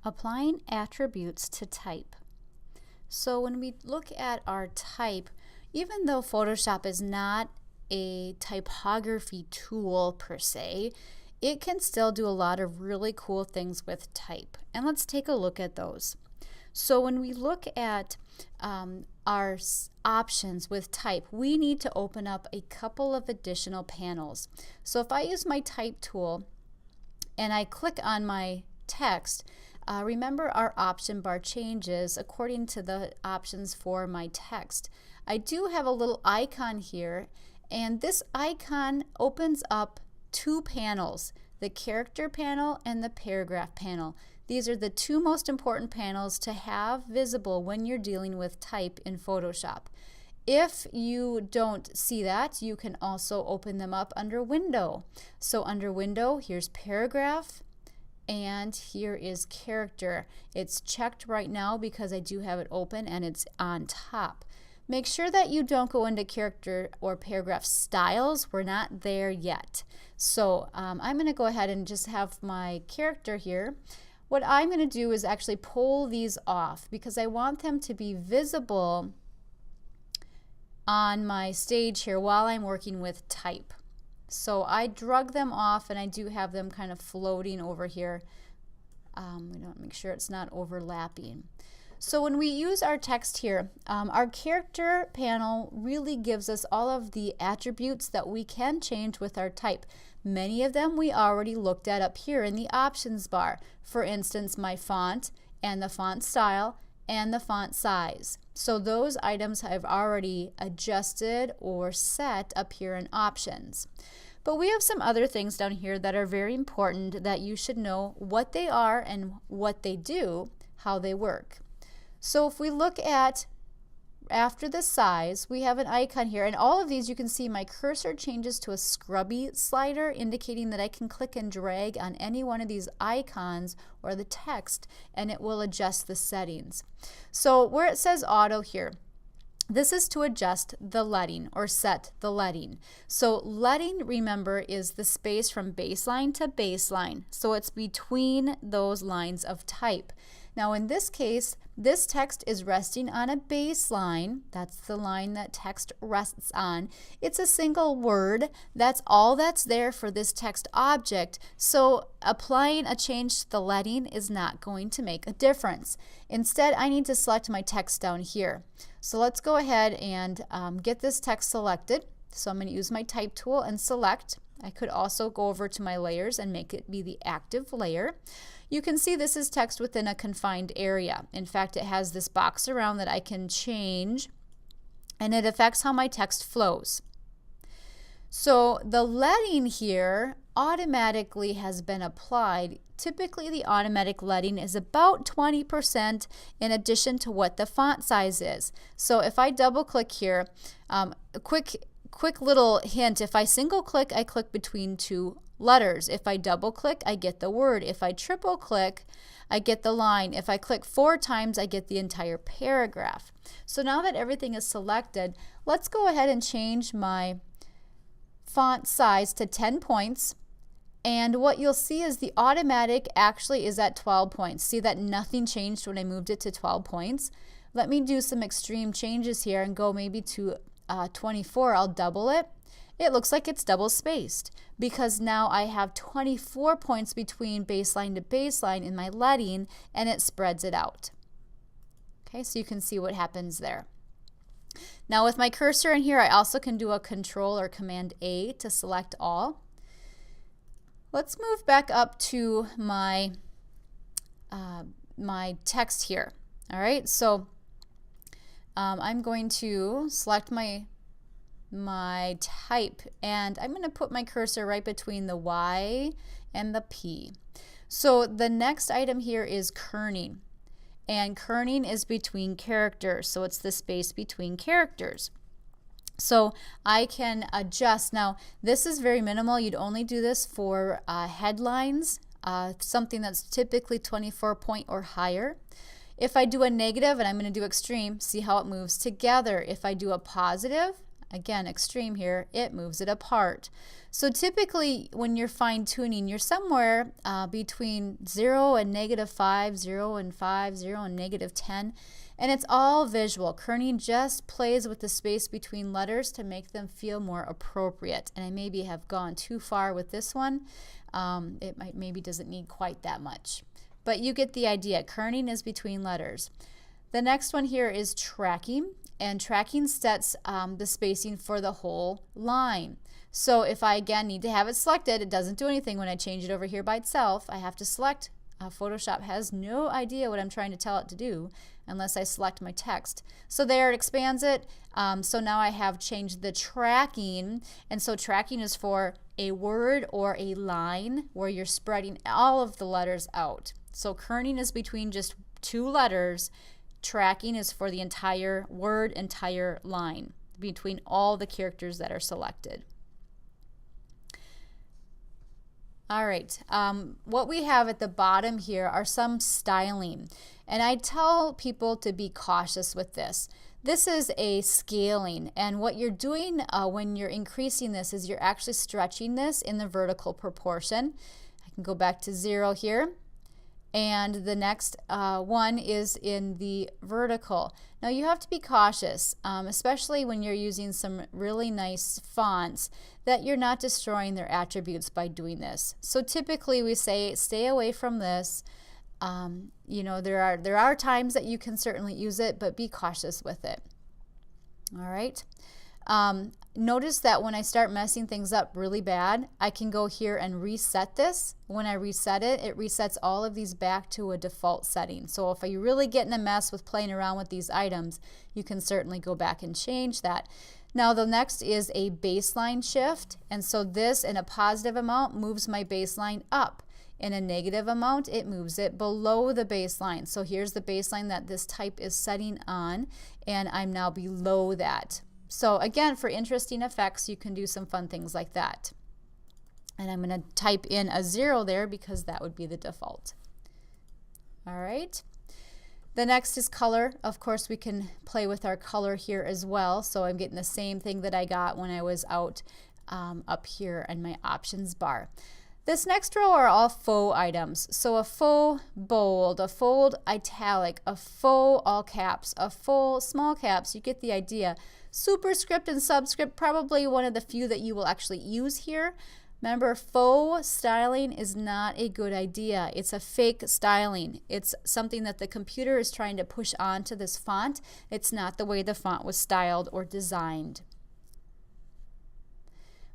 Applying attributes to type. So when we look at our type, even though Photoshop is not a typography tool per se, it can still do a lot of really cool things with type. And let's take a look at those. So when we look at our options with type, we need to open up a couple of additional panels. So if I use my type tool and I click on my text, remember our option bar changes according to the options for my text. I do have a little icon here, and this icon opens up two panels, the character panel and the paragraph panel. These are the two most important panels to have visible when you're dealing with type in Photoshop. If you don't see that, you can also open them up under Window. So under Window, here's Paragraph, and here is Character. It's checked right now because I do have it open and it's on top. Make sure that you don't go into character or paragraph styles. We're not there yet. So I'm going to go ahead and just have my character here. What I'm going to do is actually pull these off because I want them to be visible on my stage here while I'm working with type. So I drug them off, and I do have them kind of floating over here. We don't make sure it's not overlapping. So when we use our text here, our character panel really gives us all of the attributes that we can change with our type. Many of them we already looked at up here in the options bar. For instance, my font and the font style and the font size. So those items I've already adjusted or set up here in options. But we have some other things down here that are very important that you should know what they are and what they do, how they work. So if we look at after the size, we have an icon here, and all of these you can see my cursor changes to a scrubby slider, indicating that I can click and drag on any one of these icons or the text and it will adjust the settings. So where it says auto here, this is to adjust the leading or set the leading. So leading, remember, is the space from baseline to baseline. So it's between those lines of type. Now in this case, this text is resting on a baseline. That's the line that text rests on. It's a single word. That's all that's there for this text object. So applying a change to the leading is not going to make a difference. Instead, I need to select my text down here. So let's go ahead and get this text selected. So I'm going to use my type tool and select. I could also go over to my layers and make it be the active layer. You can see this is text within a confined area. In fact, it has this box around that I can change, and it affects how my text flows. So the leading here automatically has been applied. Typically the automatic leading is about 20% in addition to what the font size is. So if I double click here, a quick little hint, if I single click, I click between two letters. If I double click, I get the word. If I triple click, I get the line. If I click 4 times, I get the entire paragraph. So now that everything is selected, let's go ahead and change my font size to 10 points. And what you'll see is the automatic actually is at 12 points. See that nothing changed when I moved it to 12 points? Let me do some extreme changes here and go maybe to 24. I'll double it. It looks like it's double spaced because now I have 24 points between baseline to baseline in my leading, and it spreads it out. Okay, so you can see what happens there. Now with my cursor in here, I also can do a Control or Command A to select all. Let's move back up to my my text here. All right, so I'm going to select my type, and I'm going to put my cursor right between the Y and the P. So the next item here is kerning, and kerning is between characters, so it's the space between characters. So I can adjust. Now this is very minimal. You'd only do this for headlines, something that's typically 24 point or higher. If I do a negative, and I'm going to do extreme, see how it moves together. If I do a positive, again, extreme here, it moves it apart. So typically when you're fine tuning, you're somewhere between 0 and -5, 0 and 5, 0 and -10. And it's all visual. Kerning just plays with the space between letters to make them feel more appropriate. And I maybe have gone too far with this one. Maybe doesn't need quite that much. But you get the idea. Kerning is between letters. The next one here is tracking. And tracking sets the spacing for the whole line. So if I again need to have it selected, it doesn't do anything when I change it over here by itself. I have to select. Photoshop has no idea what I'm trying to tell it to do unless I select my text. So there, it expands it. So now I have changed the tracking. And so tracking is for a word or a line where you're spreading all of the letters out. So kerning is between just 2 letters. Tracking is for the entire word, entire line, between all the characters that are selected. All right, what we have at the bottom here are some styling. And I tell people to be cautious with this. This is a scaling, and what you're doing when you're increasing this is you're actually stretching this in the vertical proportion. I can go back to 0 here. And the next one is in the vertical. Now you have to be cautious, especially when you're using some really nice fonts, that you're not destroying their attributes by doing this. So typically we say stay away from this. You know, there are times that you can certainly use it, but be cautious with it. All right. Notice that when I start messing things up really bad, I can go here and reset this. When I reset it, it resets all of these back to a default setting. So if you really get in a mess with playing around with these items, you can certainly go back and change that. Now the next is a baseline shift, and so this in a positive amount moves my baseline up. In a negative amount, it moves it below the baseline. So here's the baseline that this type is setting on, and I'm now below that. So again, for interesting effects, you can do some fun things like that. And I'm going to type in a 0 there because that would be the default. All right. The next is color. Of course, we can play with our color here as well. So I'm getting the same thing that I got when I was out up here in my options bar. This next row are all faux items. So a faux bold, a faux italic, a faux all caps, a faux small caps. You get the idea. Superscript and subscript, probably one of the few that you will actually use here. Remember, faux styling is not a good idea. It's a fake styling. It's something that the computer is trying to push onto this font. It's not the way the font was styled or designed.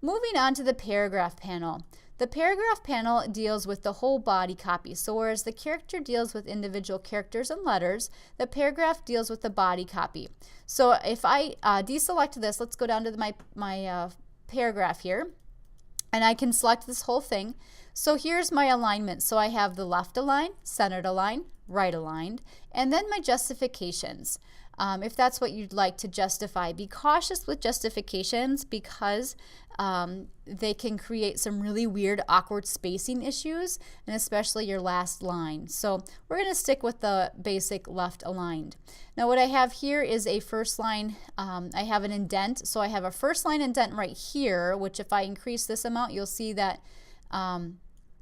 Moving on to the paragraph panel. The paragraph panel deals with the whole body copy. So whereas the character deals with individual characters and letters, the paragraph deals with the body copy. So if I deselect this, let's go down to my paragraph here, and I can select this whole thing. So here's my alignment. So I have the left align, centered align, right aligned, and then my justifications. If that's what you'd like to justify, be cautious with justifications because they can create some really weird, awkward spacing issues, and especially your last line. So we're going to stick with the basic left aligned. Now what I have here is a first line. I have an indent, so I have a first line indent right here, which if I increase this amount, you'll see that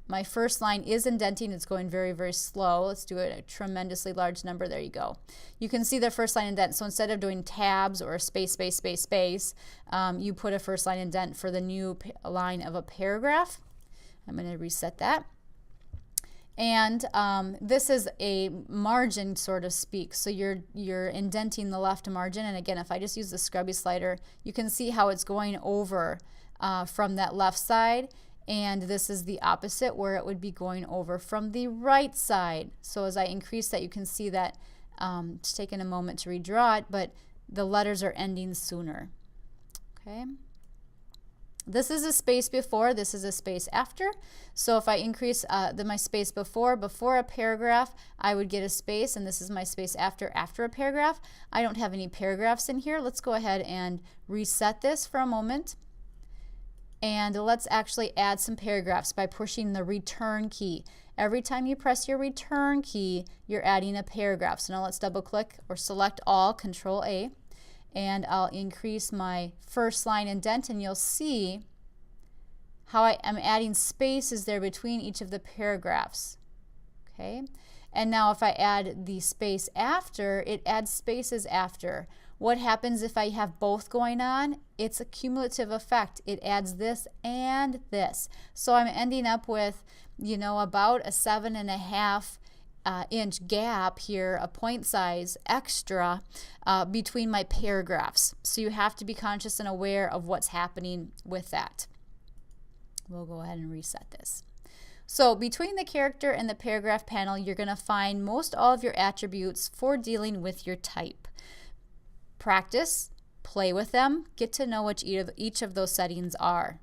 my first line is indenting. It's going very, very slow. Let's do a tremendously large number. There you go. You can see the first line indent. So instead of doing tabs or space, space, space, space, you put a first line indent for the new line of a paragraph. I'm going to reset that. And this is a margin, sort of speak. So you're indenting the left margin. And again, if I just use the scrubby slider, you can see how it's going over from that left side. And this is the opposite, where it would be going over from the right side. So as I increase that, you can see that it's taken a moment to redraw it, but the letters are ending sooner. Okay. This is a space before, this is a space after. So if I increase my space before a paragraph, I would get a space, and this is my space after a paragraph. I don't have any paragraphs in here. Let's go ahead and reset this for a moment. And let's actually add some paragraphs by pushing the return key. Every time you press your return key, you're adding a paragraph. So now let's double click or select all, Control A. and I'll increase my first line indent, and you'll see how I am adding spaces there between each of the paragraphs. Okay, and now if I add the space after, it adds spaces after. What happens if I have both going on? It's a cumulative effect. It adds this and this. So I'm ending up with, you know, about a 7.5 inch gap here, a point size extra between my paragraphs. So you have to be conscious and aware of what's happening with that. We'll go ahead and reset this. So between the character and the paragraph panel, you're going to find most all of your attributes for dealing with your type. Practice, play with them, get to know what each of those settings are.